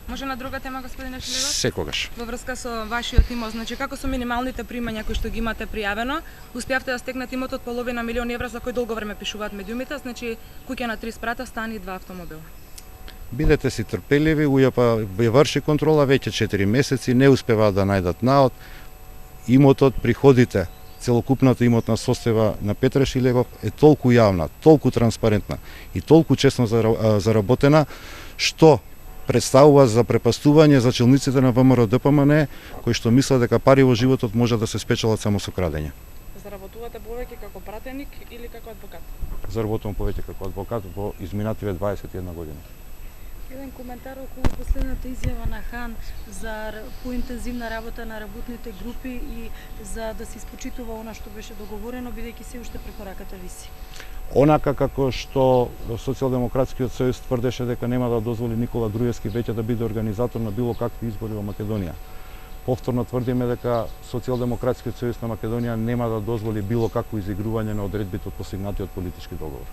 Може на друга тема, господине Шилевов? Секогаш. Во врска со вашиот имот, значи како со минималните примања кои што ги имате пријавено, успеавте да стекнете имотот половина милион евра за кој долго време пишуваат медиумите, значи куќа на 3 спрата, стан и 2 автомобила. Бидете си трпеливи, УЈП ја врши контрола веќе 4 месеци, не успеваат да најдат наод. Имотот, приходите, целокупната имотна состојба на Петре Шилевов е толку јавна, толку транспарентна и толку честно заработена, што представува за препастување за челниците на ВМРО ДПМН, кои што мислат дека пари во животот може да се спечелат само со крадење. Заработувате повеќе како пратеник или како адвокат? Заработувам повеќе како адвокат во изминативе 21 година. Еден коментар околу последната изјава на Хан за поинтензивна работа на работните групи и за да се испочитува она што беше договорено, бидејќи се уште препораката виси. Онака како што Социјалдемократскиот сојуз тврдеше дека нема да дозволи Никола Груевски веќе да биде организатор на било какви избори во Македонија. Повторно тврдиме дека Социјалдемократскиот сојуз на Македонија нема да дозволи било какво изигрување на одредбите од постигнатиот политички договор.